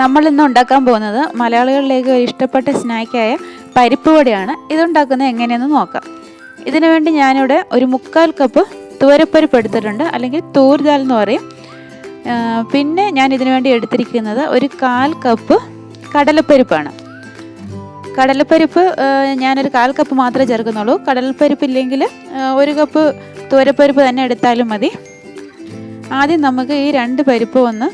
നമ്മളിന്ന് ഉണ്ടാക്കാൻ പോകുന്നത് മലയാളികളിലേക്ക് ഇഷ്ടപ്പെട്ട സ്നാക്കായ പരിപ്പ് വടയാണ്. ഇതുണ്ടാക്കുന്നത് എങ്ങനെയെന്ന് നോക്കാം. ഇതിനു വേണ്ടി ഞാനിവിടെ ഒരു 3/4 കപ്പ് തുവരപ്പരിപ്പ് എടുത്തിട്ടുണ്ട്, അല്ലെങ്കിൽ തൂർ ദാൽ എന്ന് പറയും. പിന്നെ ഞാൻ ഇതിനു വേണ്ടി എടുത്തിരിക്കുന്നത് ഒരു 1/4 കപ്പ് കടലപ്പരിപ്പാണ്. കടലപ്പരിപ്പ് ഞാനൊരു 1/4 കപ്പ് മാത്രമേ ചേർക്കുന്നുള്ളൂ. കടലപ്പരിപ്പ് ഇല്ലെങ്കിൽ 1 കപ്പ് തുവരപ്പരിപ്പ് തന്നെ എടുത്താലും മതി. ആദ്യം നമുക്ക് ഈ 2 പരിപ്പ് ഒന്ന്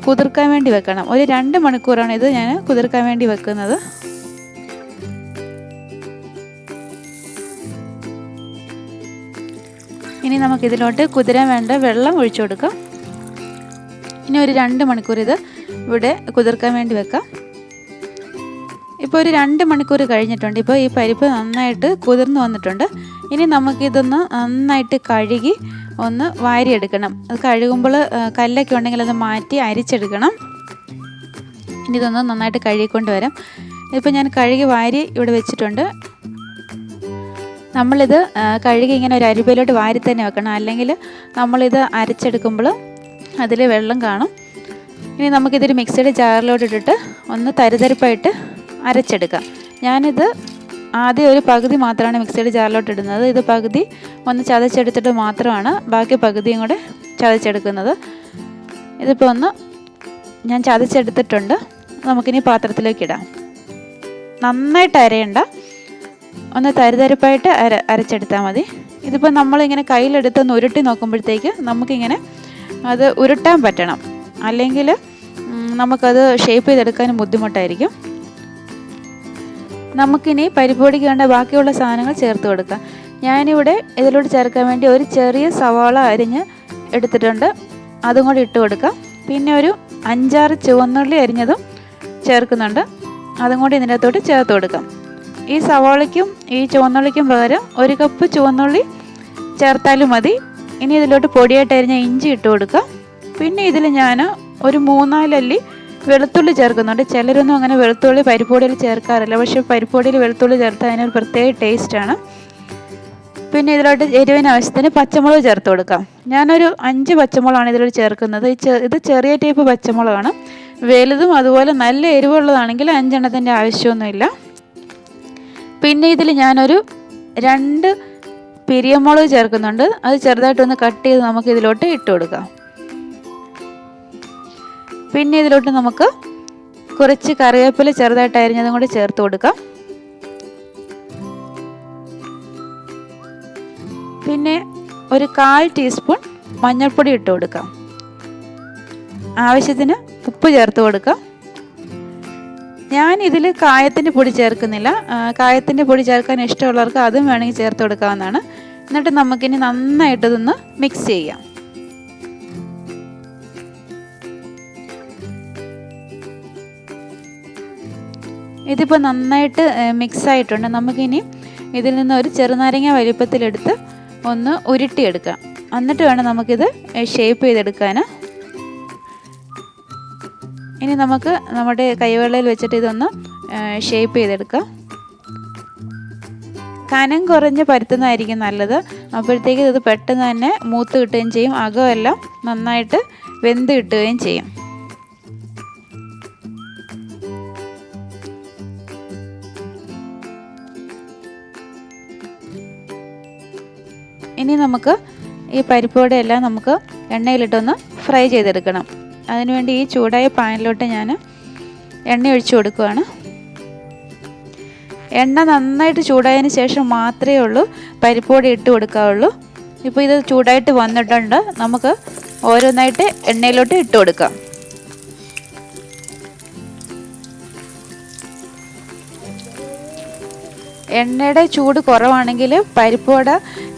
കുതിർക്കാൻ വേണ്ടി വെക്കണം. ഒരു 2 മണിക്കൂറാണ് ഇത് ഞാൻ കുതിർക്കാൻ വേണ്ടി വെക്കുന്നത്. ഇനി നമുക്കിതിലോട്ട് കുതിരാൻ വേണ്ട വെള്ളം ഒഴിച്ചു കൊടുക്കാം. ഇനി ഒരു 2 മണിക്കൂർ ഇത് ഇവിടെ കുതിർക്കാൻ വേണ്ടി വെക്കാം. ഇപ്പോൾ ഒരു 2 മണിക്കൂർ കഴിഞ്ഞിട്ടുണ്ട്. ഇപ്പോൾ ഈ പരിപ്പ് നന്നായിട്ട് കുതിർന്ന് വന്നിട്ടുണ്ട്. ഇനി നമുക്കിതൊന്ന് നന്നായിട്ട് കഴുകി ഒന്ന് വാരിയെടുക്കണം. അത് കഴുകുമ്പോൾ കല്ലൊക്കെ ഉണ്ടെങ്കിൽ അത് മാറ്റി അരിച്ചെടുക്കണം. ഇനി ഇതൊന്ന് നന്നായിട്ട് കഴുകിക്കൊണ്ട് വരാം. ഇതിപ്പോൾ ഞാൻ കഴുകി വാരി ഇവിടെ വെച്ചിട്ടുണ്ട്. നമ്മളിത് കഴുകി ഇങ്ങനെ ഒരു അരിപ്പയിലോട്ട് വാരി തന്നെ വെക്കണം, അല്ലെങ്കിൽ നമ്മളിത് അരച്ചെടുക്കുമ്പോൾ അതിൽ വെള്ളം കാണും. ഇനി നമുക്കിതൊരു മിക്സിയുടെ ജാറിലോട്ട് ഇട്ടിട്ട് ഒന്ന് തരിതരിപ്പായിട്ട് അരച്ചെടുക്കാം. ഞാനിത് ആദ്യം ഒരു പകുതി മാത്രമാണ് മിക്സിയുടെ ജാറിലോട്ട് ഇടുന്നത്. ഇത് പകുതി ഒന്ന് ചതച്ചെടുത്തിട്ട് മാത്രമാണ് ബാക്കി പകുതിയും കൂടെ ചതച്ചെടുക്കുന്നത്. ഇതിപ്പോൾ ഒന്ന് ഞാൻ ചതച്ചെടുത്തിട്ടുണ്ട്. നമുക്കിനി പാത്രത്തിലേക്ക് ഇടാം. നന്നായിട്ട് അരയണ്ട, ഒന്ന് തരിതരിപ്പായിട്ട് അരച്ചെടുത്താൽ മതി. ഇതിപ്പോൾ നമ്മളിങ്ങനെ കയ്യിലെടുത്തൊന്ന് ഉരുട്ടി നോക്കുമ്പോഴത്തേക്ക് നമുക്കിങ്ങനെ അത് ഉരുട്ടാൻ പറ്റണം, അല്ലെങ്കിൽ നമുക്കത് ഷേപ്പ് ചെയ്തെടുക്കാനും ബുദ്ധിമുട്ടായിരിക്കും. നമുക്കിനി പരിപ്പ് പൊടിക്ക് വേണ്ട ബാക്കിയുള്ള സാധനങ്ങൾ ചേർത്ത് കൊടുക്കാം. ഞാനിവിടെ ഇതിലോട്ട് ചേർക്കാൻ വേണ്ടി ഒരു ചെറിയ സവാള അരിഞ്ഞ് എടുത്തിട്ടുണ്ട്, അതും കൂടി ഇട്ട് കൊടുക്കാം. പിന്നെ ഒരു 5-6 ചുവന്നുള്ളി അരിഞ്ഞതും ചേർക്കുന്നുണ്ട്, അതും കൂടി ഇതിനകത്തോട്ട് ചേർത്ത് കൊടുക്കാം. ഈ സവാളയ്ക്കും ഈ ചുവന്നുള്ളിക്കും പകരം 1 കപ്പ് ചുവന്നുള്ളി ചേർത്താലും മതി. ഇനി ഇതിലോട്ട് പൊടിയായിട്ട് അരിഞ്ഞ ഇഞ്ചി ഇട്ട് കൊടുക്കാം. പിന്നെ ഇതിൽ ഞാൻ ഒരു 3-4 അല്ലി വെളുത്തുള്ളി ചേർക്കുന്നുണ്ട്. ചിലരൊന്നും അങ്ങനെ വെളുത്തുള്ളി പരിപ്പൊടിയിൽ ചേർക്കാറില്ല, പക്ഷേ പരിപ്പൊടിയിൽ വെളുത്തുള്ളി ചേർത്താൽ അതിനൊരു പ്രത്യേക ടേസ്റ്റാണ്. പിന്നെ ഇതിലോട്ട് എരിവിന് ആവശ്യത്തിന് പച്ചമുളക് ചേർത്ത് കൊടുക്കാം. ഞാനൊരു 5 പച്ചമുളകാണ് ഇതിലോട്ട് ചേർക്കുന്നത്. ഇത് ചെറിയ ടൈപ്പ് പച്ചമുളകാണ്. വലുതും അതുപോലെ നല്ല എരിവുള്ളതാണെങ്കിൽ 5 എണ്ണത്തിൻ്റെ ആവശ്യമൊന്നുമില്ല. പിന്നെ ഇതിൽ ഞാനൊരു 2 പിരിയമുളക് ചേർക്കുന്നുണ്ട്. അത് ചെറുതായിട്ടൊന്ന് കട്ട് ചെയ്ത് നമുക്ക് ഇതിലോട്ട് ഇട്ട് കൊടുക്കാം. പിന്നെ ഇതിലോട്ട് നമുക്ക് കുറച്ച് കറിവേപ്പില ചെറുതായിട്ട് അരിഞ്ഞതും കൂടി ചേർത്ത് കൊടുക്കാം. പിന്നെ ഒരു 1/4 ടീസ്പൂൺ മഞ്ഞൾപ്പൊടി ഇട്ട് കൊടുക്കാം. ആവശ്യത്തിന് ഉപ്പ് ചേർത്ത് കൊടുക്കാം. ഞാൻ ഇതിൽ കായത്തിൻ്റെ പൊടി ചേർക്കുന്നില്ല. കായത്തിൻ്റെ പൊടി ചേർക്കാൻ ഇഷ്ടമുള്ളവർക്ക് അതും വേണമെങ്കിൽ ചേർത്ത് കൊടുക്കാവുന്നതാണ്. എന്നിട്ട് നമുക്കിനി നന്നായിട്ടതൊന്ന് മിക്സ് ചെയ്യാം. ഇതിപ്പോൾ നന്നായിട്ട് മിക്സ് ആയിട്ടുണ്ട്. നമുക്കിനി ഇതിൽ നിന്ന് ഒരു ചെറുനാരങ്ങ വലിപ്പത്തിലെടുത്ത് ഒന്ന് ഉരുട്ടിയെടുക്കാം. എന്നിട്ട് വേണം നമുക്കിത് ഷേപ്പ് ചെയ്തെടുക്കാൻ. ഇനി നമുക്ക് നമ്മുടെ കൈവെള്ളയിൽ വെച്ചിട്ട് ഇതൊന്ന് ഷേപ്പ് ചെയ്തെടുക്കാം. കനം കുറഞ്ഞ് പരത്തുന്നതായിരിക്കും നല്ലത്. അപ്പോഴത്തേക്ക് ഇത് പെട്ടെന്ന് തന്നെ മൂത്ത് കിട്ടുകയും ചെയ്യും, അകമെല്ലാം നന്നായിട്ട് വെന്ത് കിട്ടുകയും ചെയ്യും. ഇനി നമുക്ക് ഈ പരിപ്പോടെയെല്ലാം നമുക്ക് എണ്ണയിലിട്ടൊന്ന് ഫ്രൈ ചെയ്തെടുക്കണം. അതിനുവേണ്ടി ഈ ചൂടായ പാനിലോട്ട് ഞാൻ എണ്ണ ഒഴിച്ചു കൊടുക്കുകയാണ്. എണ്ണ നന്നായിട്ട് ചൂടായതിന് ശേഷം മാത്രമേ ഉള്ളൂ പരിപ്പോടെ ഇട്ട് കൊടുക്കാവുള്ളൂ. ഇപ്പോൾ ഇത് ചൂടായിട്ട് വന്നിട്ടുണ്ട്. നമുക്ക് ഓരോന്നായിട്ട് എണ്ണയിലോട്ട് ഇട്ട് കൊടുക്കാം. എണ്ണയുടെ ചൂട് കുറവാണെങ്കിൽ പരിപ്പോട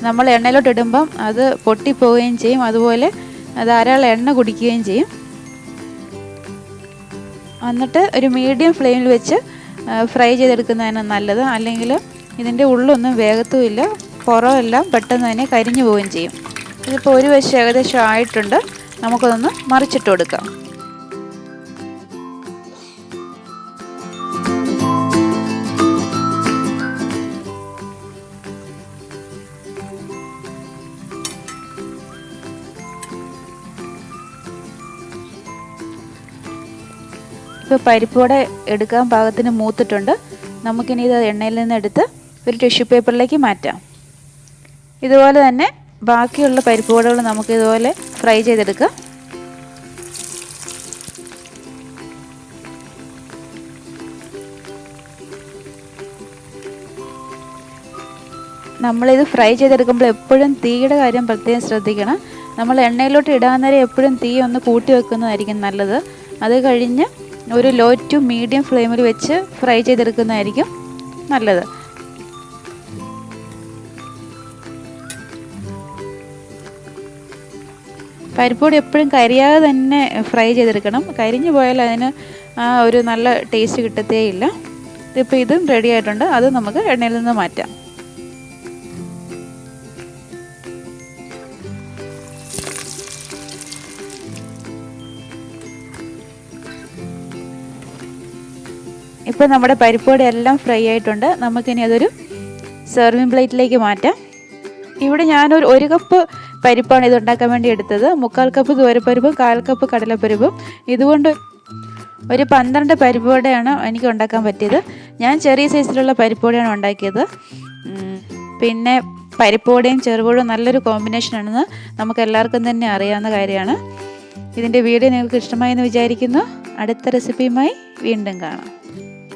നമ്മൾ എണ്ണയിലോട്ട് ഇടുമ്പം അത് പൊട്ടിപ്പോവുകയും ചെയ്യും, അതുപോലെ ധാരാളം എണ്ണ കുടിക്കുകയും ചെയ്യും. എന്നിട്ട് ഒരു മീഡിയം ഫ്ലെയിമിൽ വെച്ച് ഫ്രൈ ചെയ്തെടുക്കുന്നതാണ് നല്ലത്, അല്ലെങ്കിൽ ഇതിൻ്റെ ഉള്ളൊന്നും വേഗത്തുമില്ല, പുറമെല്ലാം പെട്ടെന്ന് തന്നെ കരിഞ്ഞു പോവുകയും ചെയ്യും. ഇതിപ്പോൾ ഒരു വശം ഏകദേശം ആയിട്ടുണ്ട്. നമുക്കതൊന്ന് മറിച്ചിട്ട് കൊടുക്കാം. ഇപ്പോൾ പരിപ്പോടെ എടുക്കാൻ പാകത്തിന് മൂത്തിട്ടുണ്ട്. നമുക്കിനി ഇത് എണ്ണയിൽ നിന്ന് എടുത്ത് ഒരു ടിഷ്യൂ പേപ്പറിലേക്ക് മാറ്റാം. ഇതുപോലെ തന്നെ ബാക്കിയുള്ള പരിപ്പ് വടകൾ നമുക്ക് ഇതുപോലെ ഫ്രൈ ചെയ്തെടുക്കാം. നമ്മളിത് ഫ്രൈ ചെയ്തെടുക്കുമ്പോൾ എപ്പോഴും തീയുടെ കാര്യം പ്രത്യേകം ശ്രദ്ധിക്കണം. നമ്മൾ എണ്ണയിലോട്ട് ഇടാൻ നേരം എപ്പോഴും തീ ഒന്ന് കൂട്ടി വെക്കുന്നതായിരിക്കും നല്ലത്. അത് കഴിഞ്ഞ് ഒരു ലോ ടു മീഡിയം ഫ്ലെയിമിൽ വെച്ച് ഫ്രൈ ചെയ്തെടുക്കുന്നതായിരിക്കും നല്ലത്. പരിപ്പുവട എപ്പോഴും കരിയാതെ തന്നെ ഫ്രൈ ചെയ്തെടുക്കണം. കരിഞ്ഞു പോയാൽ അതിന് ഒരു നല്ല ടേസ്റ്റ് കിട്ടത്തേ ഇല്ല. ഇതിപ്പോൾ ഇതും റെഡി ആയിട്ടുണ്ട്. അത് നമുക്ക് എണ്ണയിൽ നിന്ന് മാറ്റാം. ഇപ്പോൾ നമ്മുടെ പരിപ്പുവട എല്ലാം ഫ്രൈ ആയിട്ടുണ്ട്. നമുക്കിനി അതൊരു സെർവിങ് പ്ലേറ്റിലേക്ക് മാറ്റാം. ഇവിടെ ഞാനൊരു 1 കപ്പ് പരിപ്പാണ് ഇത് ഉണ്ടാക്കാൻ വേണ്ടി എടുത്തത്. 3/4 കപ്പ് തുവരപ്പരിപ്പും 1/4 കപ്പ് കടലപ്പരിപ്പും. ഇതുകൊണ്ട് ഒരു 12 പരിപ്പുവടയാണ് എനിക്ക് ഉണ്ടാക്കാൻ പറ്റിയത്. ഞാൻ ചെറിയ സൈസിലുള്ള പരിപ്പുവടയാണ് ഉണ്ടാക്കിയത്. പിന്നെ പരിപ്പുവടയും ചെറുപഴവും നല്ലൊരു കോമ്പിനേഷനാണെന്ന് നമുക്ക് എല്ലാവർക്കും തന്നെ അറിയാവുന്ന കാര്യമാണ്. ഇതിൻ്റെ വീഡിയോ നിങ്ങൾക്ക് ഇഷ്ടമായെന്ന് വിചാരിക്കുന്നു. അടുത്ത റെസിപ്പിയുമായി വീണ്ടും കാണാം.